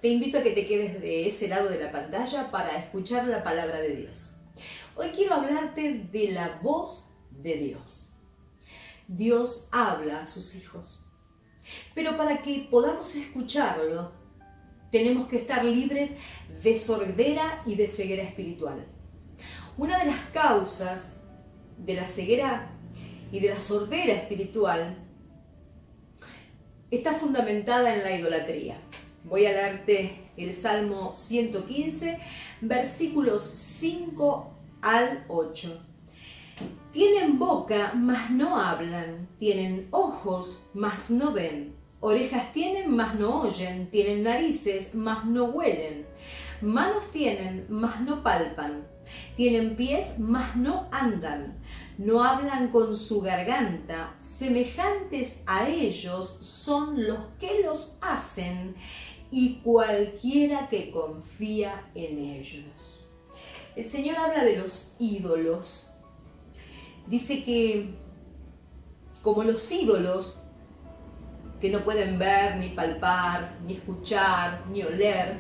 te invito a que te quedes de ese lado de la pantalla para escuchar la palabra de Dios. Hoy quiero hablarte de la voz de Dios. Dios habla a sus hijos, pero para que podamos escucharlo, tenemos que estar libres de sordera y de ceguera espiritual. Una de las causas de la ceguera y de la sordera espiritual está fundamentada en la idolatría. Voy a leerte el Salmo 115, versículos 5 al 8. Tienen boca, mas no hablan, tienen ojos, mas no ven, orejas tienen, mas no oyen, tienen narices, mas no huelen, manos tienen, mas no palpan, tienen pies, mas no andan, no hablan con su garganta, semejantes a ellos son los que los hacen y cualquiera que confía en ellos. El Señor habla de los ídolos. Dice que como los ídolos que no pueden ver, ni palpar, ni escuchar, ni oler,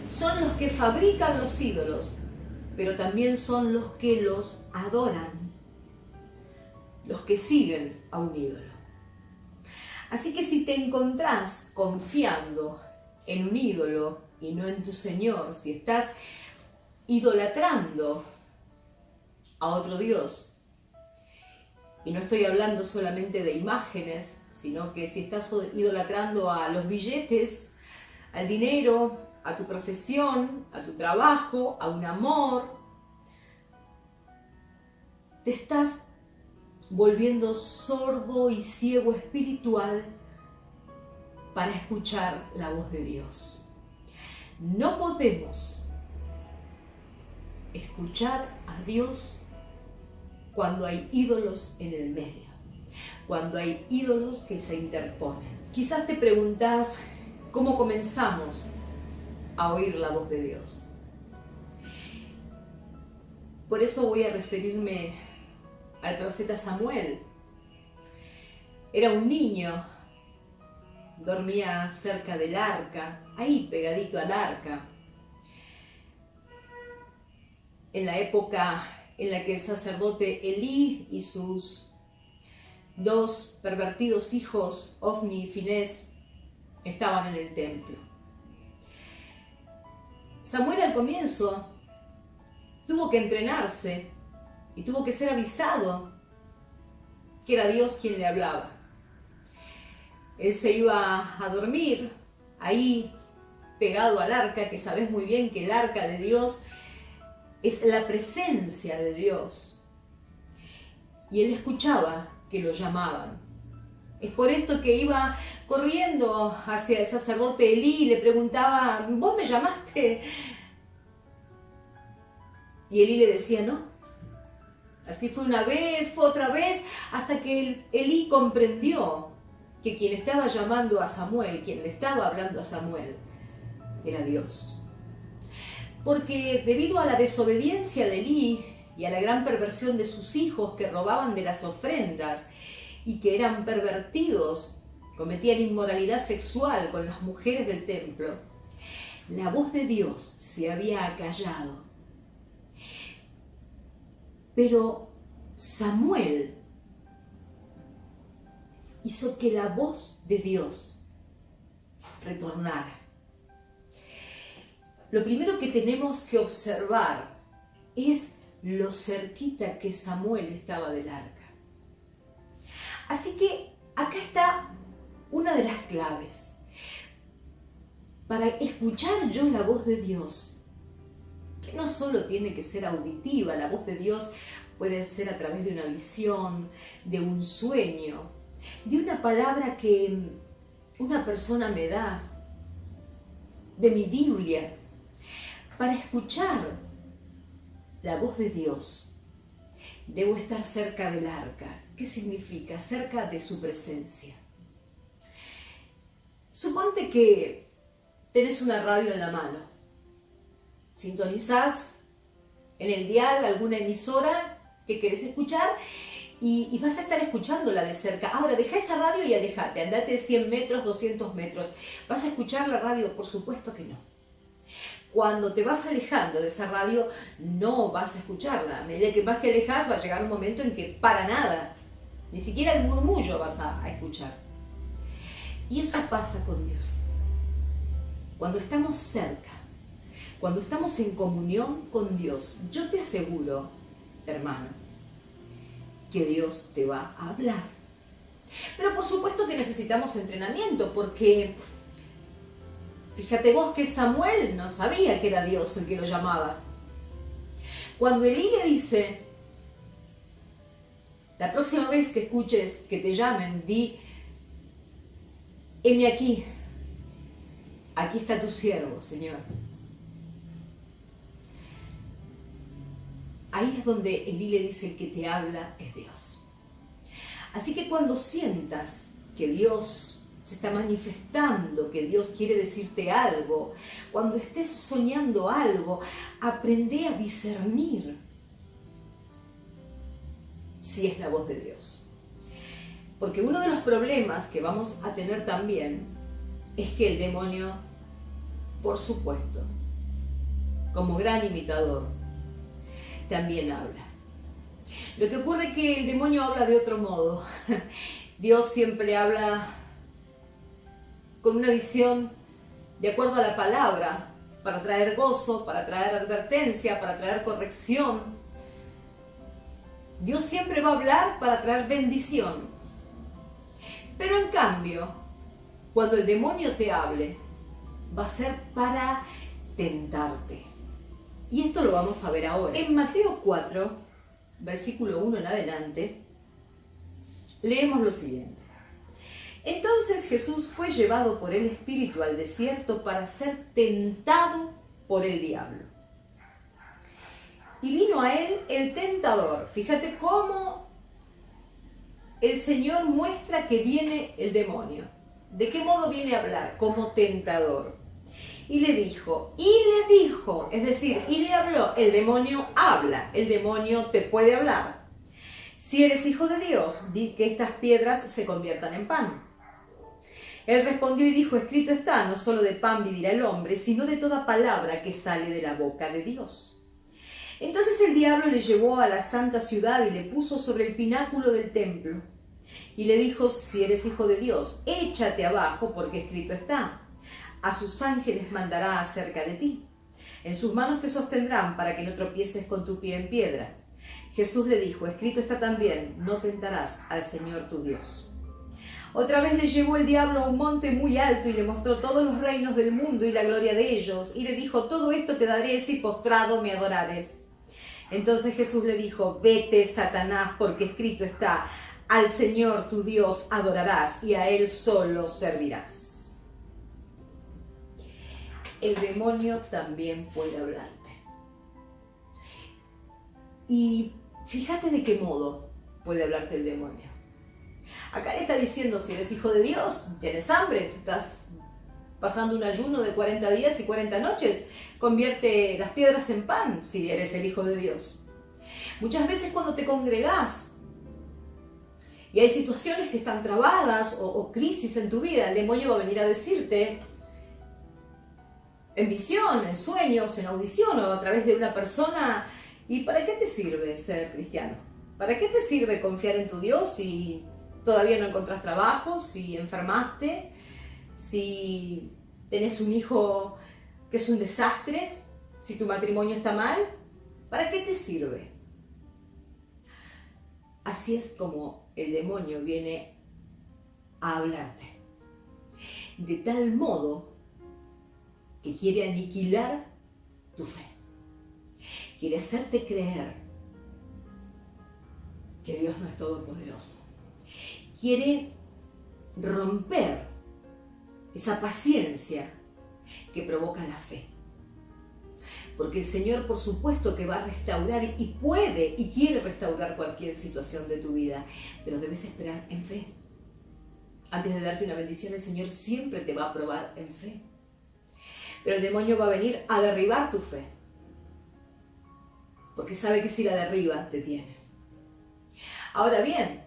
son los que fabrican los ídolos, pero también son los que los adoran, los que siguen a un ídolo. Así que si te encontrás confiando en un ídolo y no en tu Señor, si estás idolatrando a otro Dios, y no estoy hablando solamente de imágenes, sino que si estás idolatrando a los billetes, al dinero, a tu profesión, a tu trabajo, a un amor, te estás volviendo sordo y ciego espiritual para escuchar la voz de Dios. No podemos escuchar a Dios cuando hay ídolos en el medio, cuando hay ídolos que se interponen. Quizás te preguntas cómo comenzamos a oír la voz de Dios. Por eso voy a referirme al profeta Samuel. Era un niño, dormía cerca del arca, ahí pegadito al arca. En la época en la que el sacerdote Elí y sus dos pervertidos hijos, Ofni y Finés, estaban en el templo. Samuel al comienzo tuvo que entrenarse y tuvo que ser avisado que era Dios quien le hablaba. Él se iba a dormir ahí pegado al arca, que sabes muy bien que el arca de Dios es la presencia de Dios. Y él escuchaba que lo llamaban. Es por esto que iba corriendo hacia el sacerdote Elí y le preguntaba: ¿vos me llamaste? Y Elí le decía: no. Así fue una vez, fue otra vez, hasta que Elí comprendió que quien estaba llamando a Samuel, quien le estaba hablando a Samuel, era Dios. Porque debido a la desobediencia de Elí y a la gran perversión de sus hijos que robaban de las ofrendas y que eran pervertidos, cometían inmoralidad sexual con las mujeres del templo, la voz de Dios se había acallado. Pero Samuel hizo que la voz de Dios retornara. Lo primero que tenemos que observar es lo cerquita que Samuel estaba del arca. Así que acá está una de las claves. Para escuchar yo la voz de Dios, que no solo tiene que ser auditiva, la voz de Dios puede ser a través de una visión, de un sueño, de una palabra que una persona me da, de mi Biblia. Para escuchar la voz de Dios, debo estar cerca del arca. ¿Qué significa? Cerca de su presencia. Suponte que tenés una radio en la mano. Sintonizás en el dial alguna emisora que querés escuchar y vas a estar escuchándola de cerca. Ahora, deja esa radio y alejate, andate 100 metros, 200 metros. ¿Vas a escuchar la radio? Por supuesto que no. Cuando te vas alejando de esa radio, no vas a escucharla. A medida que más te alejas, va a llegar un momento en que para nada, ni siquiera el murmullo vas a escuchar. Y eso pasa con Dios. Cuando estamos cerca, cuando estamos en comunión con Dios, yo te aseguro, hermano, que Dios te va a hablar. Pero por supuesto que necesitamos entrenamiento, porque fíjate vos que Samuel no sabía que era Dios el que lo llamaba. Cuando Elí le dice, la próxima vez que escuches que te llamen, di, heme aquí, aquí está tu siervo, Señor. Ahí es donde Elí le dice, el que te habla es Dios. Así que cuando sientas que Dios se está manifestando, que Dios quiere decirte algo, cuando estés soñando algo, aprende a discernir si es la voz de Dios. Porque uno de los problemas que vamos a tener también es que el demonio, por supuesto, como gran imitador, también habla. Lo que ocurre es que el demonio habla de otro modo. Dios siempre habla con una visión de acuerdo a la palabra, para traer gozo, para traer advertencia, para traer corrección. Dios siempre va a hablar para traer bendición. Pero en cambio, cuando el demonio te hable, va a ser para tentarte. Y esto lo vamos a ver ahora. En Mateo 4, versículo 1 en adelante, leemos lo siguiente. Entonces Jesús fue llevado por el Espíritu al desierto para ser tentado por el diablo. Y vino a él el tentador. Fíjate cómo el Señor muestra que viene el demonio. ¿De qué modo viene a hablar? Como tentador. Y le dijo, es decir, y le habló. El demonio habla, el demonio te puede hablar. Si eres hijo de Dios, di que estas piedras se conviertan en pan. Él respondió y dijo, escrito está, no solo de pan vivirá el hombre, sino de toda palabra que sale de la boca de Dios. Entonces el diablo le llevó a la santa ciudad y le puso sobre el pináculo del templo. Y le dijo, si eres hijo de Dios, échate abajo, porque escrito está. A sus ángeles mandará acerca de ti. En sus manos te sostendrán para que no tropieces con tu pie en piedra. Jesús le dijo, escrito está también, no tentarás al Señor tu Dios. Otra vez le llevó el diablo a un monte muy alto y le mostró todos los reinos del mundo y la gloria de ellos. Y le dijo, todo esto te daré si postrado me adorares. Entonces Jesús le dijo, vete, Satanás, porque escrito está, al Señor tu Dios adorarás y a Él solo servirás. El demonio también puede hablarte. Y fíjate de qué modo puede hablarte el demonio. Acá le está diciendo, si eres hijo de Dios, tienes hambre, estás pasando un ayuno de 40 días y 40 noches, convierte las piedras en pan, si eres el hijo de Dios. Muchas veces cuando te congregás y hay situaciones que están trabadas o crisis en tu vida, el demonio va a venir a decirte, en visión, en sueños, en audición o a través de una persona, ¿y para qué te sirve ser cristiano? ¿Para qué te sirve confiar en tu Dios si todavía no encontrás trabajo, si enfermaste, si tenés un hijo que es un desastre, si tu matrimonio está mal? ¿Para qué te sirve? Así es como el demonio viene a hablarte. De tal modo que quiere aniquilar tu fe. Quiere hacerte creer que Dios no es todopoderoso. Quiere romper esa paciencia que provoca la fe. Porque el Señor, por supuesto, que va a restaurar y puede y quiere restaurar cualquier situación de tu vida, pero debes esperar en fe. Antes de darte una bendición, el Señor siempre te va a probar en fe. Pero el demonio va a venir a derribar tu fe, porque sabe que si la derriba, te tiene. Ahora bien,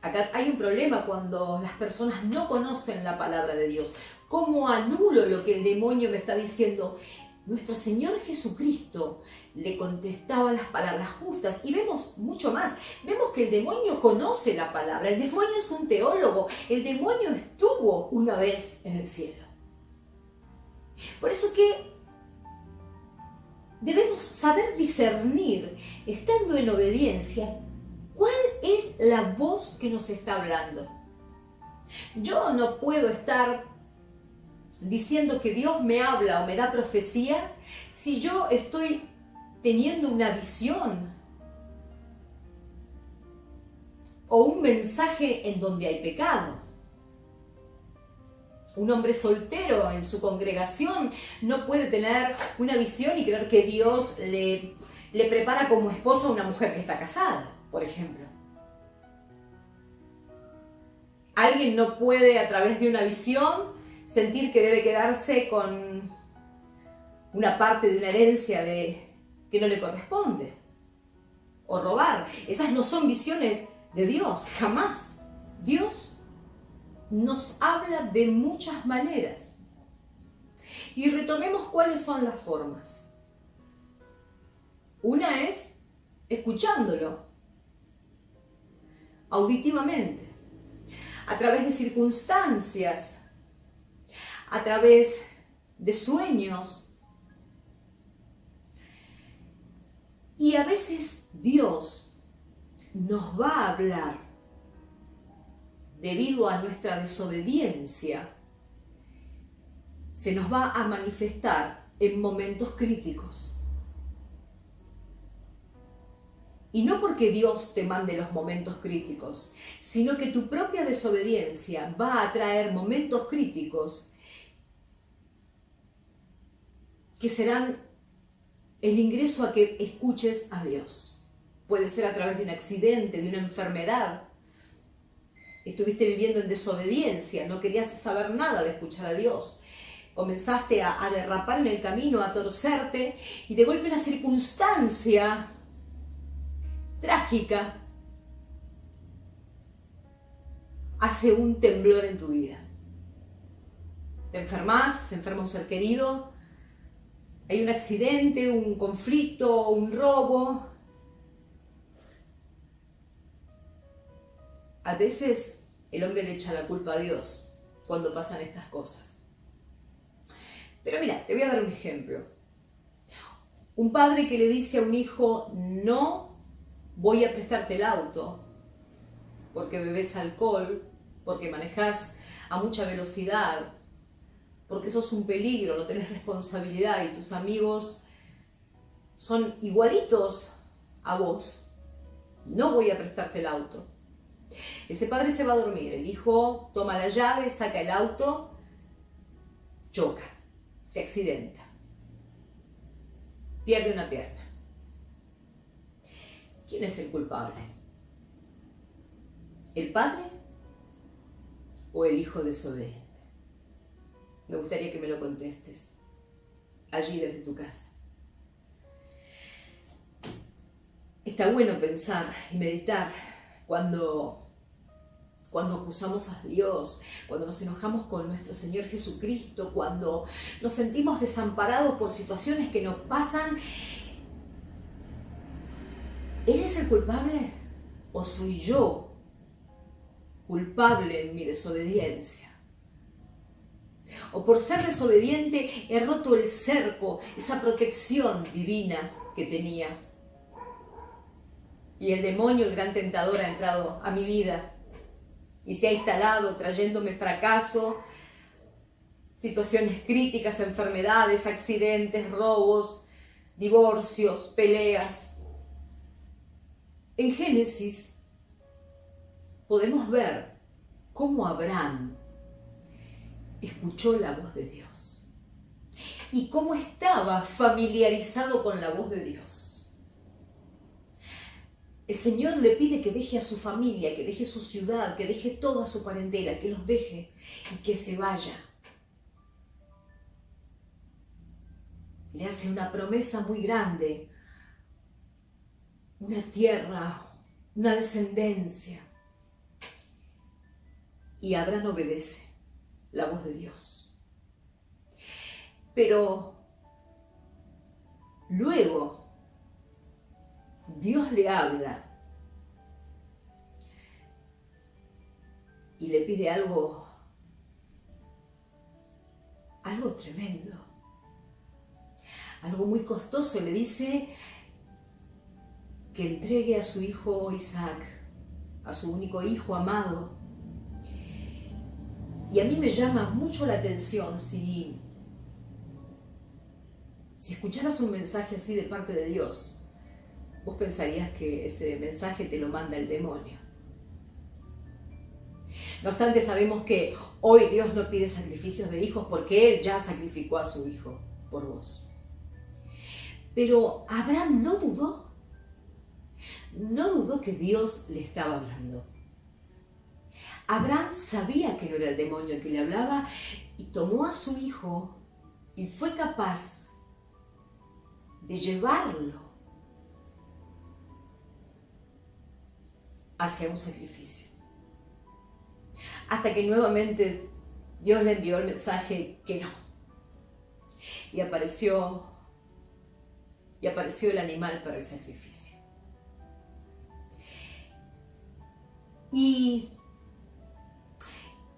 acá hay un problema cuando las personas no conocen la palabra de Dios. ¿Cómo anulo lo que el demonio me está diciendo? Nuestro Señor Jesucristo le contestaba las palabras justas y vemos mucho más. Vemos que el demonio conoce la palabra, el demonio es un teólogo, el demonio estuvo una vez en el cielo. Por eso que debemos saber discernir, estando en obediencia, cuál es la voz que nos está hablando. Yo no puedo estar diciendo que Dios me habla o me da profecía si yo estoy teniendo una visión o un mensaje en donde hay pecado. Un hombre soltero en su congregación no puede tener una visión y creer que Dios le prepara como esposo a una mujer que está casada, por ejemplo. Alguien no puede, a través de una visión, sentir que debe quedarse con una parte de una herencia que no le corresponde. O robar. Esas no son visiones de Dios, jamás. Dios nos habla de muchas maneras. Y retomemos cuáles son las formas. Una es escuchándolo, auditivamente, a través de circunstancias, a través de sueños. Y a veces Dios nos va a hablar debido a nuestra desobediencia. Se nos va a manifestar en momentos críticos. Y no porque Dios te mande los momentos críticos, sino que tu propia desobediencia va a traer momentos críticos que serán el ingreso a que escuches a Dios. Puede ser a través de un accidente, de una enfermedad. Estuviste viviendo en desobediencia, no querías saber nada de escuchar a Dios. Comenzaste a derrapar en el camino, a torcerte, y de golpe una circunstancia trágica hace un temblor en tu vida. Te enfermas, se enferma un ser querido, hay un accidente, un conflicto, un robo. A veces el hombre le echa la culpa a Dios cuando pasan estas cosas. Pero mira, te voy a dar un ejemplo. Un padre que le dice a un hijo: no voy a prestarte el auto porque bebes alcohol, porque manejas a mucha velocidad, porque sos un peligro, no tenés responsabilidad y tus amigos son igualitos a vos. No voy a prestarte el auto. Ese padre se va a dormir, el hijo toma la llave, saca el auto, choca, se accidenta, pierde una pierna. ¿Quién es el culpable? ¿El padre o el hijo desobediente? Me gustaría que me lo contestes allí desde tu casa. Está bueno pensar y meditar cuando acusamos a Dios, cuando nos enojamos con nuestro Señor Jesucristo, cuando nos sentimos desamparados por situaciones que nos pasan. ¿Él es el culpable o soy yo culpable en mi desobediencia? O por ser desobediente he roto el cerco, esa protección divina que tenía. Y el demonio, el gran tentador, ha entrado a mi vida y se ha instalado trayéndome fracaso, situaciones críticas, enfermedades, accidentes, robos, divorcios, peleas. En Génesis podemos ver cómo Abraham escuchó la voz de Dios y cómo estaba familiarizado con la voz de Dios. El Señor le pide que deje a su familia, que deje su ciudad, que deje toda su parentela, que los deje y que se vaya. Le hace una promesa muy grande, una tierra, una descendencia. Y Abraham obedece la voz de Dios. Pero luego Dios le habla y le pide algo tremendo, algo muy costoso. Le dice que entregue a su hijo Isaac, a su único hijo amado. Y a mí me llama mucho la atención si escucharas un mensaje así de parte de Dios, vos pensarías que ese mensaje te lo manda el demonio. No obstante, sabemos que hoy Dios no pide sacrificios de hijos porque Él ya sacrificó a su hijo por vos. Pero Abraham no dudó que Dios le estaba hablando. Abraham sabía que no era el demonio el que le hablaba y tomó a su hijo y fue capaz de llevarlo hacia un sacrificio. Hasta que nuevamente Dios le envió el mensaje que no. Y apareció el animal para el sacrificio. Y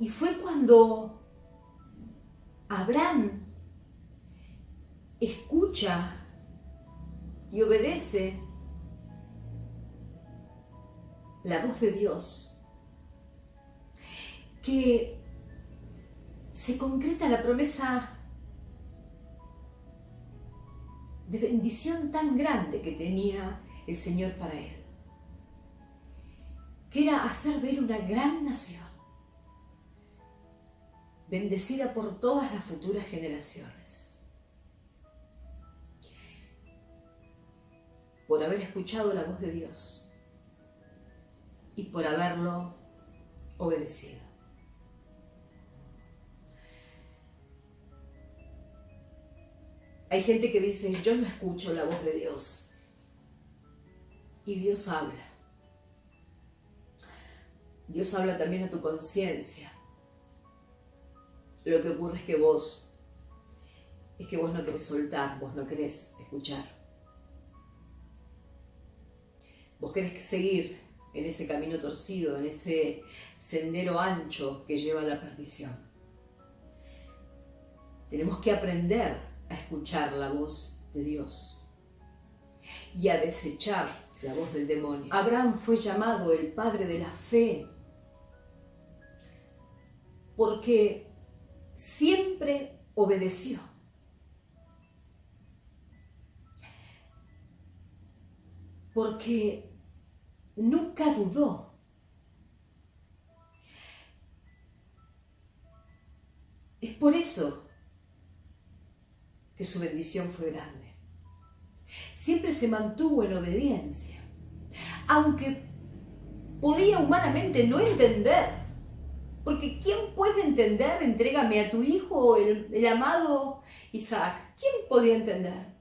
fue cuando Abraham escucha y obedece la voz de Dios, que se concreta la promesa de bendición tan grande que tenía el Señor para él, que era hacer de él una gran nación, bendecida por todas las futuras generaciones, por haber escuchado la voz de Dios y por haberlo obedecido. Hay gente que dice, yo no escucho la voz de Dios. Y Dios habla. Dios habla también a tu conciencia. Lo que ocurre es que vos no querés soltar, vos no querés escuchar. Vos querés seguir en ese camino torcido, en ese sendero ancho que lleva a la perdición. Tenemos que aprender a escuchar la voz de Dios y a desechar la voz del demonio. Abraham fue llamado el padre de la fe porque siempre obedeció. Porque nunca dudó. Es por eso que su bendición fue grande. Siempre se mantuvo en obediencia, aunque podía humanamente no entender, porque ¿quién puede entender? Entrégame a tu hijo, el amado Isaac. ¿Quién podía entender?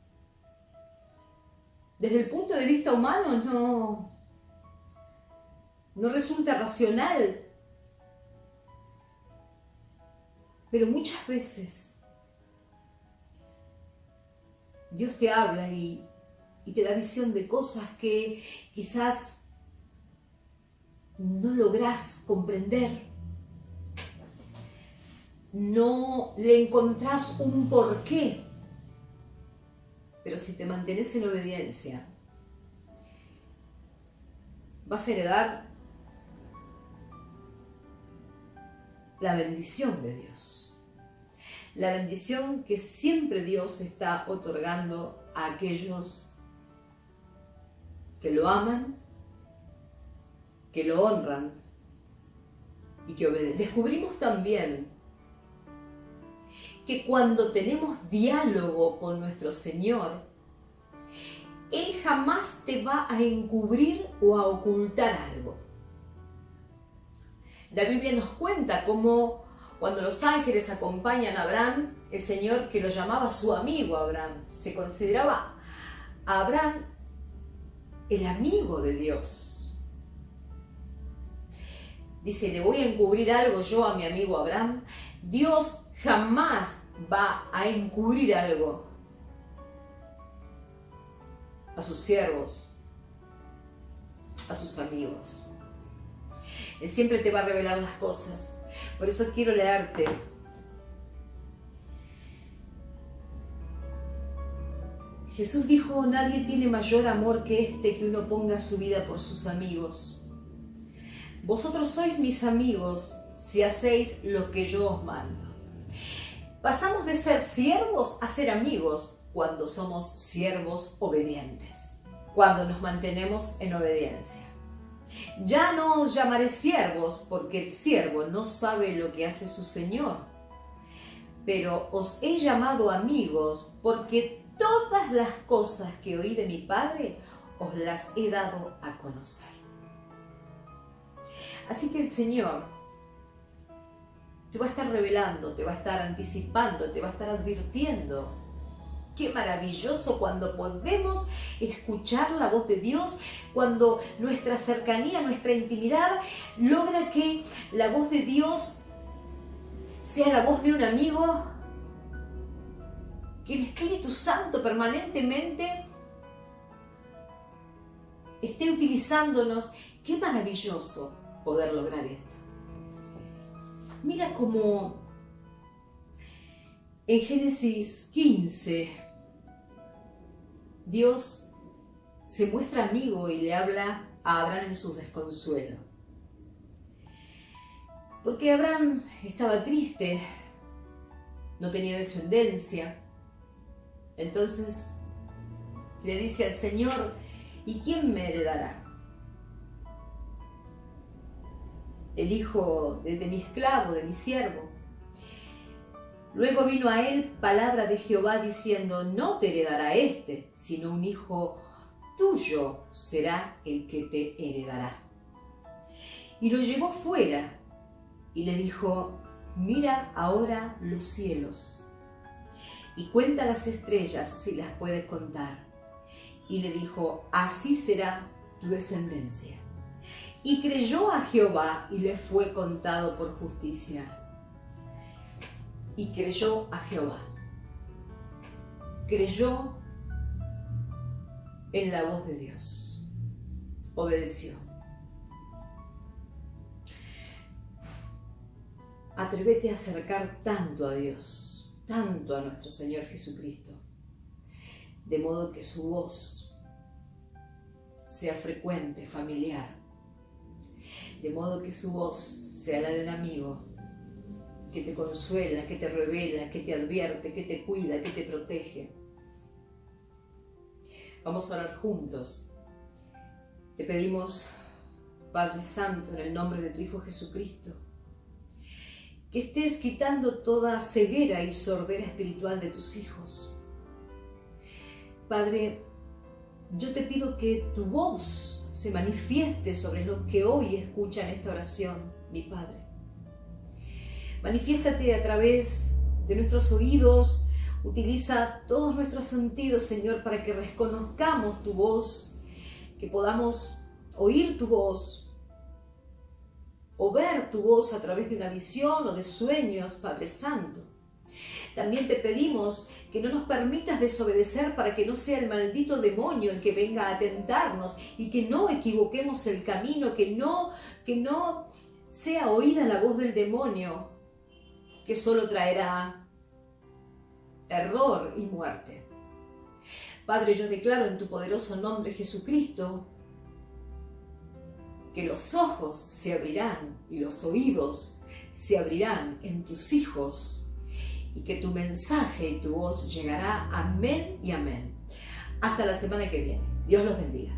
Desde el punto de vista humano no resulta racional, pero muchas veces Dios te habla y te da visión de cosas que quizás no lográs comprender. No le encontrás un porqué. Pero si te mantienes en obediencia, vas a heredar la bendición de Dios. La bendición que siempre Dios está otorgando a aquellos que lo aman, que lo honran y que obedecen. Descubrimos también que cuando tenemos diálogo con nuestro Señor, Él jamás te va a encubrir o a ocultar algo. La Biblia nos cuenta cómo cuando los ángeles acompañan a Abraham, el Señor, que lo llamaba su amigo Abraham, se consideraba a Abraham el amigo de Dios. Dice, le voy a encubrir algo yo a mi amigo Abraham. Dios jamás va a encubrir algo a sus siervos, a sus amigos. Él siempre te va a revelar las cosas. Por eso quiero leerte Jesús dijo, nadie tiene mayor amor que este, que uno ponga su vida por sus amigos. Vosotros sois mis amigos si hacéis lo que yo os mando. Pasamos de ser siervos a ser amigos cuando somos siervos obedientes, cuando nos mantenemos en obediencia. Ya no os llamaré siervos porque el siervo no sabe lo que hace su Señor, pero os he llamado amigos porque todas las cosas que oí de mi Padre os las he dado a conocer. Así que el Señor te va a estar revelando, te va a estar anticipando, te va a estar advirtiendo. Qué maravilloso cuando podemos escuchar la voz de Dios, cuando nuestra cercanía, nuestra intimidad logra que la voz de Dios sea la voz de un amigo, que el Espíritu Santo permanentemente esté utilizándonos. Qué maravilloso poder lograr esto. Mira cómo en Génesis 15 Dios se muestra amigo y le habla a Abraham en su desconsuelo. Porque Abraham estaba triste, no tenía descendencia. Entonces le dice al Señor, ¿y quién me heredará? El hijo de mi esclavo, de mi siervo. Luego vino a él palabra de Jehová diciendo, no te heredará este, sino un hijo tuyo será el que te heredará. Y lo llevó fuera y le dijo, mira ahora los cielos y cuenta las estrellas si las puedes contar. Y le dijo, así será tu descendencia. Y creyó a Jehová y le fue contado por justicia. Y creyó a Jehová. Creyó en la voz de Dios. Obedeció. Atrévete a acercar tanto a Dios, tanto a nuestro Señor Jesucristo, de modo que su voz sea frecuente, familiar, de modo que su voz sea la de un amigo que te consuela, que te revela, que te advierte, que te cuida, que te protege. Vamos a orar juntos. Te pedimos, Padre Santo, en el nombre de tu Hijo Jesucristo, que estés quitando toda ceguera y sordera espiritual de tus hijos. Padre, yo te pido que tu voz se manifieste sobre los que hoy escuchan esta oración, mi Padre. Manifiéstate a través de nuestros oídos, utiliza todos nuestros sentidos, Señor, para que reconozcamos tu voz, que podamos oír tu voz o ver tu voz a través de una visión o de sueños, Padre Santo. También te pedimos que no nos permitas desobedecer para que no sea el maldito demonio el que venga a tentarnos y que no equivoquemos el camino, que no sea oída la voz del demonio, que solo traerá error y muerte. Padre, yo declaro en tu poderoso nombre Jesucristo que los ojos se abrirán y los oídos se abrirán en tus hijos y que tu mensaje y tu voz llegará. Amén y amén. Hasta la semana que viene. Dios los bendiga.